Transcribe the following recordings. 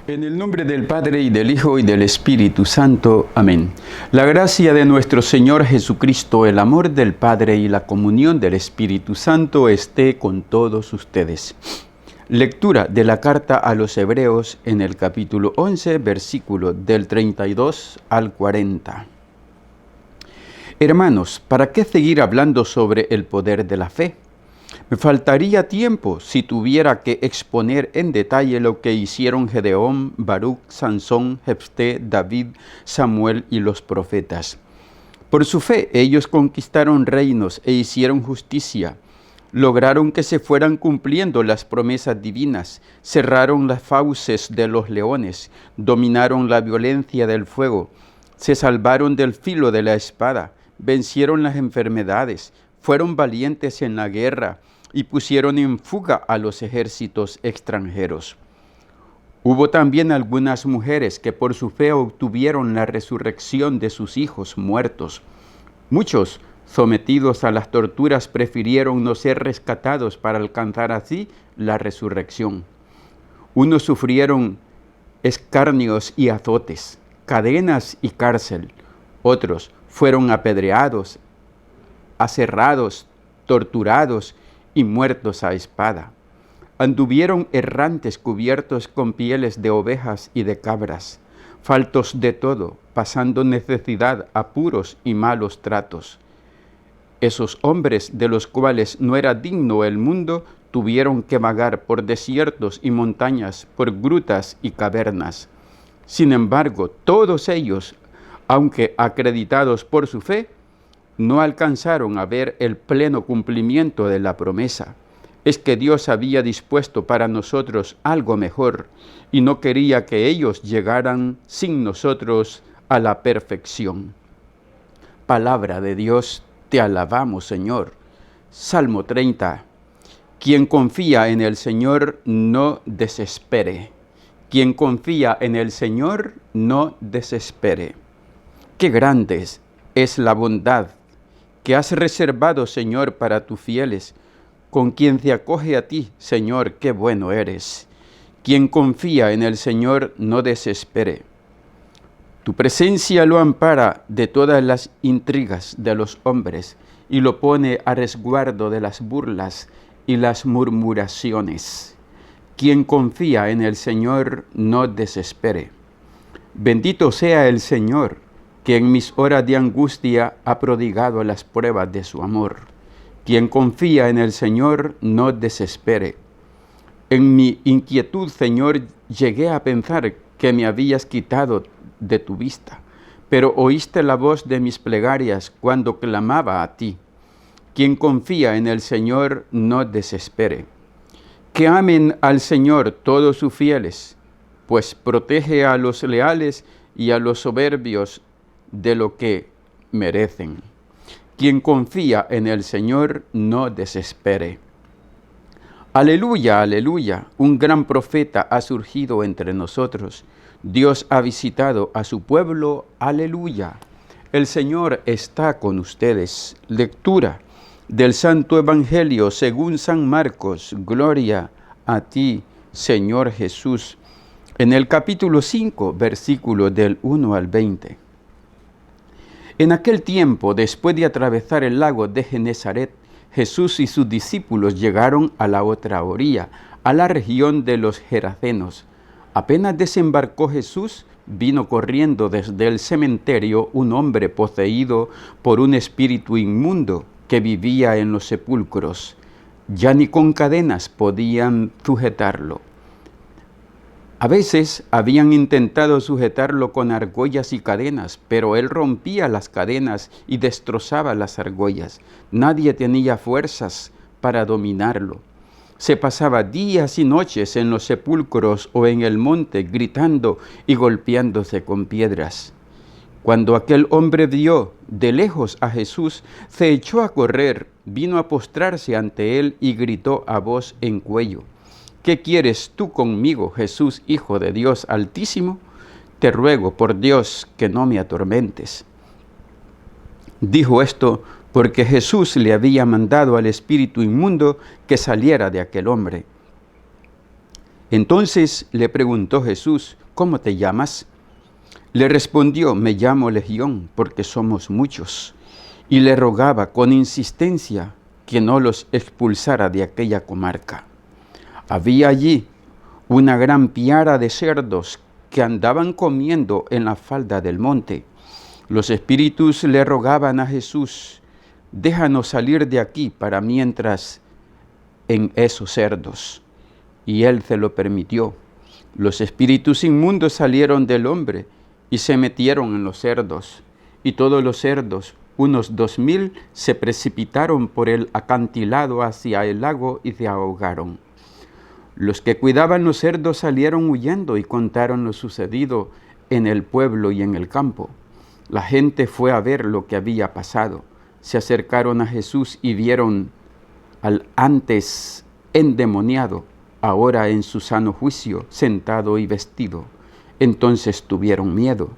En el nombre del Padre, y del Hijo, y del Espíritu Santo. Amén. La gracia de nuestro Señor Jesucristo, el amor del Padre y la comunión del Espíritu Santo esté con todos ustedes. Lectura de la carta a los Hebreos en el capítulo 11, versículo del 32 al 40. Hermanos, ¿para qué seguir hablando sobre el poder de la fe? Me faltaría tiempo si tuviera que exponer en detalle lo que hicieron Gedeón, Baruch, Sansón, Jefté, David, Samuel y los profetas. Por su fe ellos conquistaron reinos e hicieron justicia. Lograron que se fueran cumpliendo las promesas divinas, cerraron las fauces de los leones, dominaron la violencia del fuego, se salvaron del filo de la espada, vencieron las enfermedades, fueron valientes en la guerra y pusieron en fuga a los ejércitos extranjeros. Hubo también algunas mujeres que por su fe obtuvieron la resurrección de sus hijos muertos. Muchos, sometidos a las torturas, prefirieron no ser rescatados para alcanzar así la resurrección. Unos sufrieron escarnios y azotes, cadenas y cárcel. Otros fueron apedreados, aserrados, torturados y muertos a espada. Anduvieron errantes cubiertos con pieles de ovejas y de cabras, faltos de todo, pasando necesidad, apuros y malos tratos. Esos hombres de los cuales no era digno el mundo, tuvieron que vagar por desiertos y montañas, por grutas y cavernas. Sin embargo, todos ellos, aunque acreditados por su fe, no alcanzaron a ver el pleno cumplimiento de la promesa. Es que Dios había dispuesto para nosotros algo mejor y no quería que ellos llegaran sin nosotros a la perfección. Palabra de Dios, te alabamos, Señor. Salmo 30. Quien confía en el Señor no desespere. Quien confía en el Señor no desespere. Qué grande es la bondad que has reservado, Señor, para tus fieles. Con quien se acoge a ti, Señor, qué bueno eres. Quien confía en el Señor no desespere. Tu presencia lo ampara de todas las intrigas de los hombres y lo pone a resguardo de las burlas y las murmuraciones. Quien confía en el Señor no desespere. Bendito sea el Señor, que en mis horas de angustia ha prodigado las pruebas de su amor. Quien confía en el Señor no desespere. En mi inquietud, Señor, llegué a pensar que me habías quitado de tu vista, pero oíste la voz de mis plegarias cuando clamaba a ti. Quien confía en el Señor no desespere. Que amen al Señor todos sus fieles, pues protege a los leales y a los soberbios de lo que merecen. Quien confía en el Señor no desespere. Aleluya, aleluya, un gran profeta ha surgido entre nosotros. Dios ha visitado a su pueblo, aleluya. El Señor está con ustedes. Lectura del Santo Evangelio según San Marcos. Gloria a ti, Señor Jesús. En el capítulo 5, versículo del 1 al 20. En aquel tiempo, después de atravesar el lago de Genesaret, Jesús y sus discípulos llegaron a la otra orilla, a la región de los Gerasenos. Apenas desembarcó Jesús, vino corriendo desde el cementerio un hombre poseído por un espíritu inmundo que vivía en los sepulcros. Ya ni con cadenas podían sujetarlo. A veces habían intentado sujetarlo con argollas y cadenas, pero él rompía las cadenas y destrozaba las argollas. Nadie tenía fuerzas para dominarlo. Se pasaba días y noches en los sepulcros o en el monte, gritando y golpeándose con piedras. Cuando aquel hombre vio de lejos a Jesús, se echó a correr, vino a postrarse ante él y gritó a voz en cuello: ¿Qué quieres tú conmigo, Jesús, Hijo de Dios Altísimo? Te ruego por Dios que no me atormentes. Dijo esto porque Jesús le había mandado al espíritu inmundo que saliera de aquel hombre. Entonces le preguntó Jesús, ¿cómo te llamas? Le respondió, me llamo Legión, porque somos muchos. Y le rogaba con insistencia que no los expulsara de aquella comarca. Había allí una gran piara de cerdos que andaban comiendo en la falda del monte. Los espíritus le rogaban a Jesús, déjanos salir de aquí para mientras en esos cerdos. Y él se lo permitió. Los espíritus inmundos salieron del hombre y se metieron en los cerdos. Y todos los cerdos, unos 2000, se precipitaron por el acantilado hacia el lago y se ahogaron. Los que cuidaban los cerdos salieron huyendo y contaron lo sucedido en el pueblo y en el campo. La gente fue a ver lo que había pasado. Se acercaron a Jesús y vieron al antes endemoniado, ahora en su sano juicio, sentado y vestido. Entonces tuvieron miedo.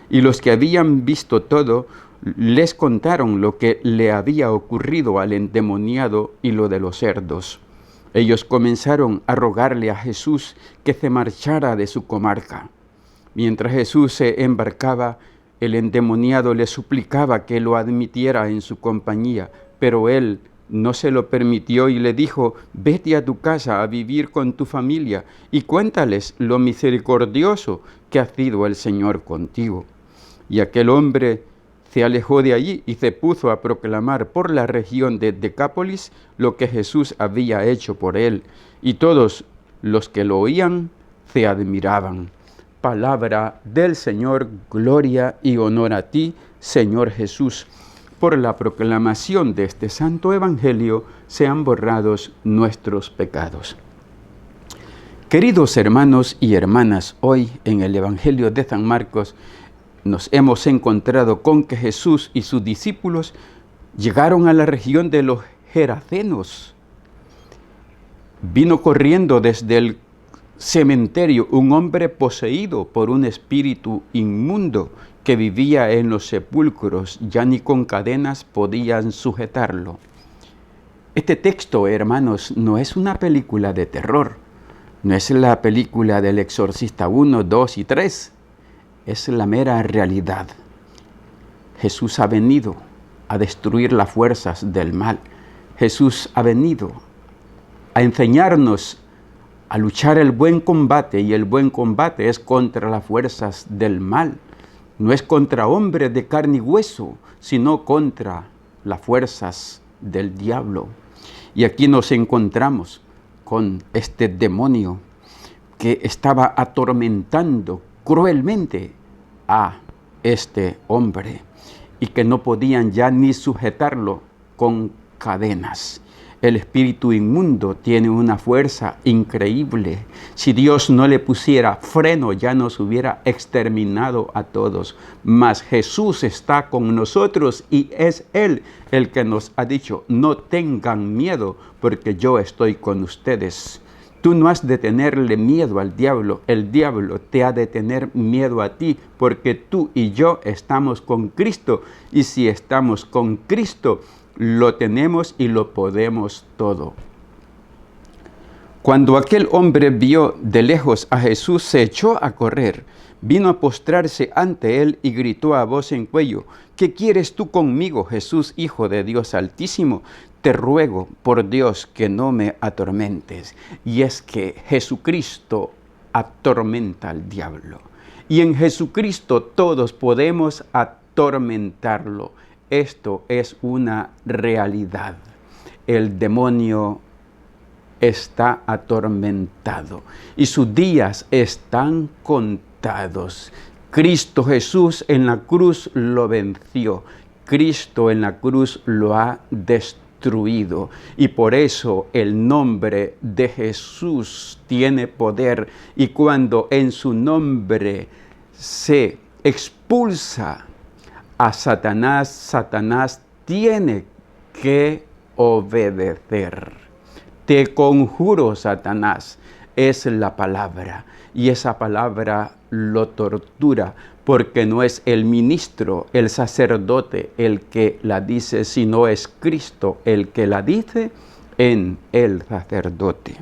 Y los que habían visto todo, les contaron lo que le había ocurrido al endemoniado y lo de los cerdos. Ellos comenzaron a rogarle a Jesús que se marchara de su comarca. Mientras Jesús se embarcaba, el endemoniado le suplicaba que lo admitiera en su compañía, pero él no se lo permitió y le dijo, vete a tu casa a vivir con tu familia y cuéntales lo misericordioso que ha sido el Señor contigo. Y aquel hombre se alejó de allí y se puso a proclamar por la región de Decápolis lo que Jesús había hecho por él, y todos los que lo oían se admiraban. Palabra del Señor, gloria y honor a ti, Señor Jesús. Por la proclamación de este santo evangelio sean borrados nuestros pecados. Queridos hermanos y hermanas, hoy en el Evangelio de San Marcos nos hemos encontrado con que Jesús y sus discípulos llegaron a la región de los Gerasenos. Vino corriendo desde el cementerio un hombre poseído por un espíritu inmundo que vivía en los sepulcros, ya ni con cadenas podían sujetarlo. Este texto, hermanos, no es una película de terror, no es la película del Exorcista 1, 2 y 3, es la mera realidad. Jesús ha venido a destruir las fuerzas del mal. Jesús ha venido a enseñarnos a luchar el buen combate, y el buen combate es contra las fuerzas del mal. No es contra hombres de carne y hueso, sino contra las fuerzas del diablo. Y aquí nos encontramos con este demonio que estaba atormentando cruelmente a este hombre y que no podían ya ni sujetarlo con cadenas. El espíritu inmundo tiene una fuerza increíble. Si Dios no le pusiera freno, ya nos hubiera exterminado a todos. Mas Jesús está con nosotros y es Él el que nos ha dicho, no tengan miedo porque yo estoy con ustedes. Tú no has de tenerle miedo al diablo, el diablo te ha de tener miedo a ti, porque tú y yo estamos con Cristo, y si estamos con Cristo, lo tenemos y lo podemos todo. Cuando aquel hombre vio de lejos a Jesús, se echó a correr, vino a postrarse ante él y gritó a voz en cuello, ¿qué quieres tú conmigo, Jesús, Hijo de Dios Altísimo? Te ruego, por Dios, que no me atormentes. Y es que Jesucristo atormenta al diablo. Y en Jesucristo todos podemos atormentarlo. Esto es una realidad. El demonio está atormentado y sus días están contados. Cristo Jesús en la cruz lo venció. Cristo en la cruz lo ha destruido. Y por eso el nombre de Jesús tiene poder, y cuando en su nombre se expulsa a Satanás, Satanás tiene que obedecer. Te conjuro, Satanás, es la palabra, y esa palabra lo tortura, porque no es el ministro, el sacerdote el que la dice, sino es Cristo el que la dice en el sacerdote.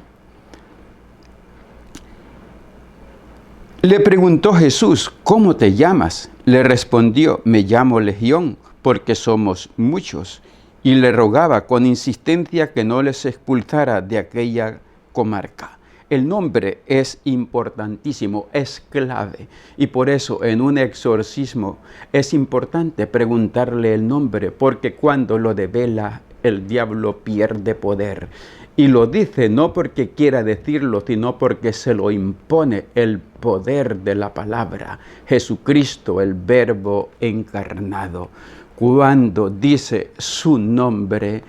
Le preguntó Jesús, ¿cómo te llamas? Le respondió, me llamo Legión, porque somos muchos. Y le rogaba con insistencia que no les expulsara de aquella comarca. El nombre es importantísimo, es clave. Y por eso en un exorcismo es importante preguntarle el nombre, porque cuando lo devela, el diablo pierde poder. Y lo dice no porque quiera decirlo, sino porque se lo impone el poder de la palabra. Jesucristo, el Verbo encarnado. Cuando dice su nombre,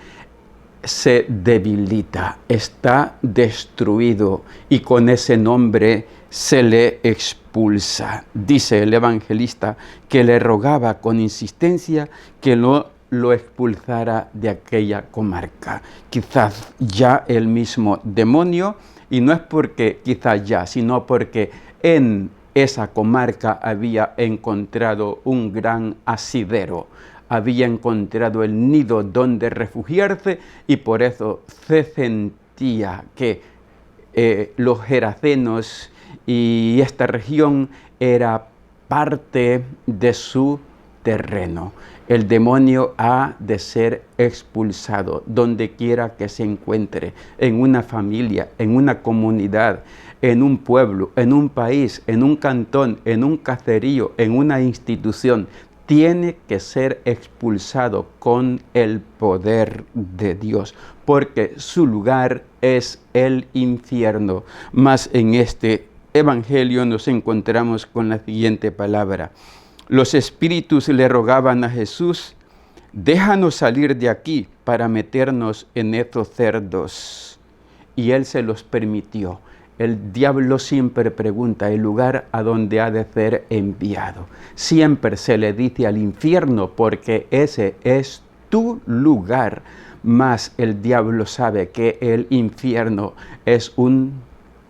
se debilita, está destruido y con ese nombre se le expulsa. Dice el evangelista que le rogaba con insistencia que no lo expulsara de aquella comarca. Quizás ya el mismo demonio, y no es porque quizás ya, sino porque en esa comarca había encontrado un gran asidero, había encontrado el nido donde refugiarse y por eso se sentía que los gerasenos y esta región era parte de su terreno. El demonio ha de ser expulsado donde quiera que se encuentre, en una familia, en una comunidad, en un pueblo, en un país, en un cantón, en un caserío, en una institución. Tiene que ser expulsado con el poder de Dios, porque su lugar es el infierno. Mas en este evangelio nos encontramos con la siguiente palabra. Los espíritus le rogaban a Jesús, déjanos salir de aquí para meternos en estos cerdos. Y él se los permitió. El diablo siempre pregunta el lugar a donde ha de ser enviado. Siempre se le dice al infierno porque ese es tu lugar. Mas el diablo sabe que el infierno es un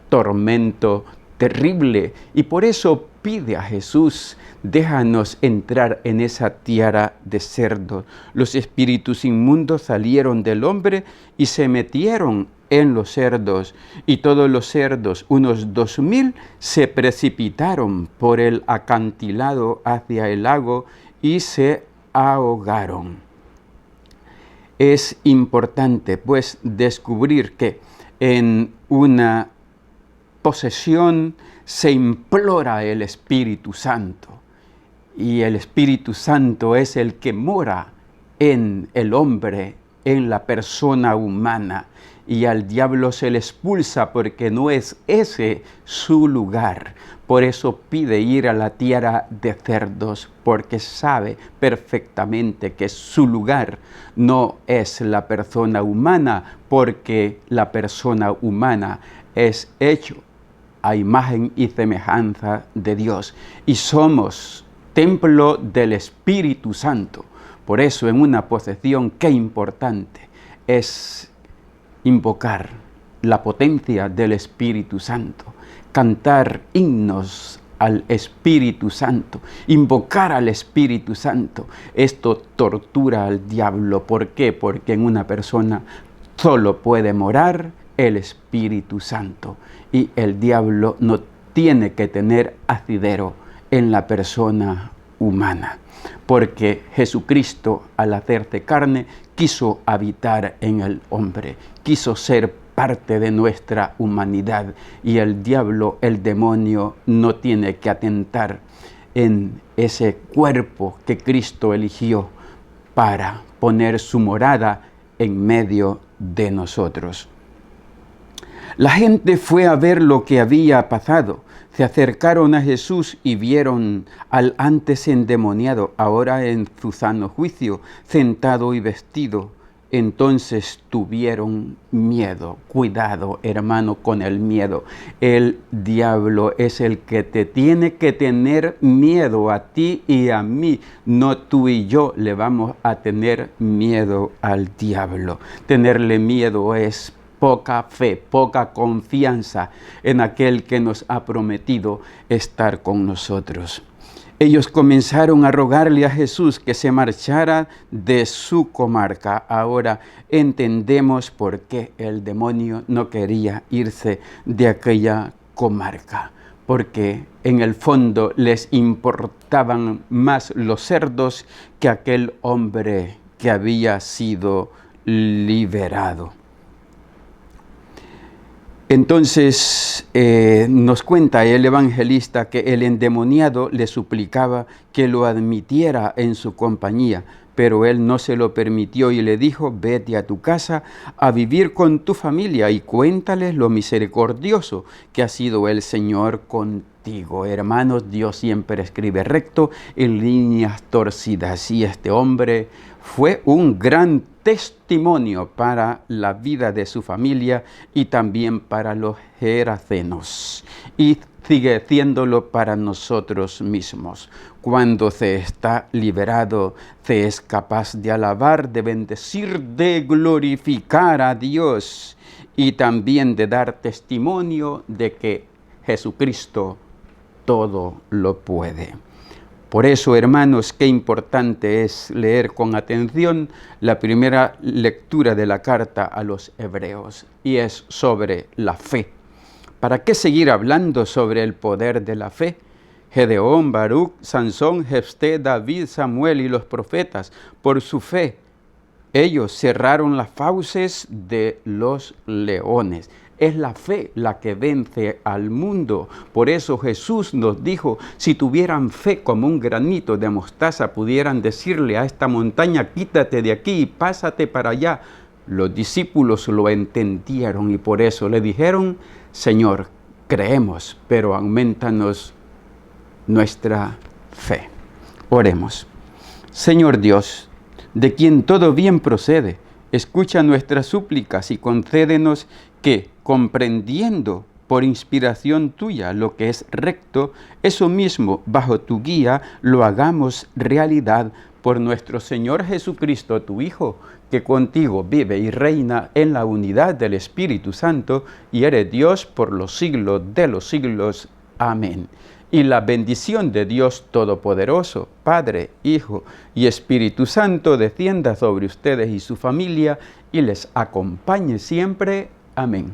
tormento terrible y por eso pide a Jesús, déjanos entrar en esa tierra de cerdos. Los espíritus inmundos salieron del hombre y se metieron en los cerdos, y todos los cerdos, unos 2000, se precipitaron por el acantilado hacia el lago y se ahogaron. Es importante, pues, descubrir que en una posesión se implora el Espíritu Santo, y el Espíritu Santo es el que mora en el hombre, en la persona humana, y al diablo se le expulsa porque no es ese su lugar. Por eso pide ir a la tierra de cerdos, porque sabe perfectamente que su lugar no es la persona humana, porque la persona humana es hecho a imagen y semejanza de Dios, y somos templo del Espíritu Santo. Por eso en una posesión, qué importante es invocar la potencia del Espíritu Santo, cantar himnos al Espíritu Santo, invocar al Espíritu Santo. Esto tortura al diablo. ¿Por qué? Porque en una persona solo puede morar el Espíritu Santo y el diablo no tiene que tener asidero en la persona humana, porque Jesucristo, al hacerse carne, quiso habitar en el hombre, quiso ser parte de nuestra humanidad, y el diablo, el demonio, no tiene que atentar en ese cuerpo que Cristo eligió para poner su morada en medio de nosotros. La gente fue a ver lo que había pasado. Se acercaron a Jesús y vieron al antes endemoniado, ahora en su sano juicio, sentado y vestido. Entonces tuvieron miedo. Cuidado, hermano, con el miedo. El diablo es el que te tiene que tener miedo a ti y a mí. No tú y yo le vamos a tener miedo al diablo. Tenerle miedo es poca fe, poca confianza en aquel que nos ha prometido estar con nosotros. Ellos comenzaron a rogarle a Jesús que se marchara de su comarca. Ahora entendemos por qué el demonio no quería irse de aquella comarca. porque en el fondo les importaban más los cerdos que aquel hombre que había sido liberado. Entonces nos cuenta el evangelista que el endemoniado le suplicaba que lo admitiera en su compañía, pero él no se lo permitió y le dijo: vete a tu casa a vivir con tu familia y cuéntales lo misericordioso que ha sido el Señor contigo. Hermanos, Dios siempre escribe recto en líneas torcidas, y este hombre fue un gran testimonio para la vida de su familia y también para los gerasenos, y sigue haciéndolo para nosotros mismos. Cuando se está liberado, se es capaz de alabar, de bendecir, de glorificar a Dios y también de dar testimonio de que Jesucristo todo lo puede. Por eso, hermanos, qué importante es leer con atención la primera lectura de la carta a los hebreos, y es sobre la fe. ¿Para qué seguir hablando sobre el poder de la fe? Gedeón, Baruc, Sansón, Jefté, David, Samuel y los profetas, por su fe, ellos cerraron las fauces de los leones. Es la fe la que vence al mundo. Por eso Jesús nos dijo: si tuvieran fe como un granito de mostaza, pudieran decirle a esta montaña: quítate de aquí y pásate para allá. Los discípulos lo entendieron y por eso le dijeron: Señor, creemos, pero aumentanos nuestra fe. Oremos. Señor Dios, de quien todo bien procede, escucha nuestras súplicas y concédenos que, comprendiendo por inspiración tuya lo que es recto, eso mismo, bajo tu guía, lo hagamos realidad por nuestro Señor Jesucristo, tu Hijo, que contigo vive y reina en la unidad del Espíritu Santo, y eres Dios por los siglos de los siglos. Amén. Y la bendición de Dios Todopoderoso, Padre, Hijo y Espíritu Santo, descienda sobre ustedes y su familia y les acompañe siempre. Amén.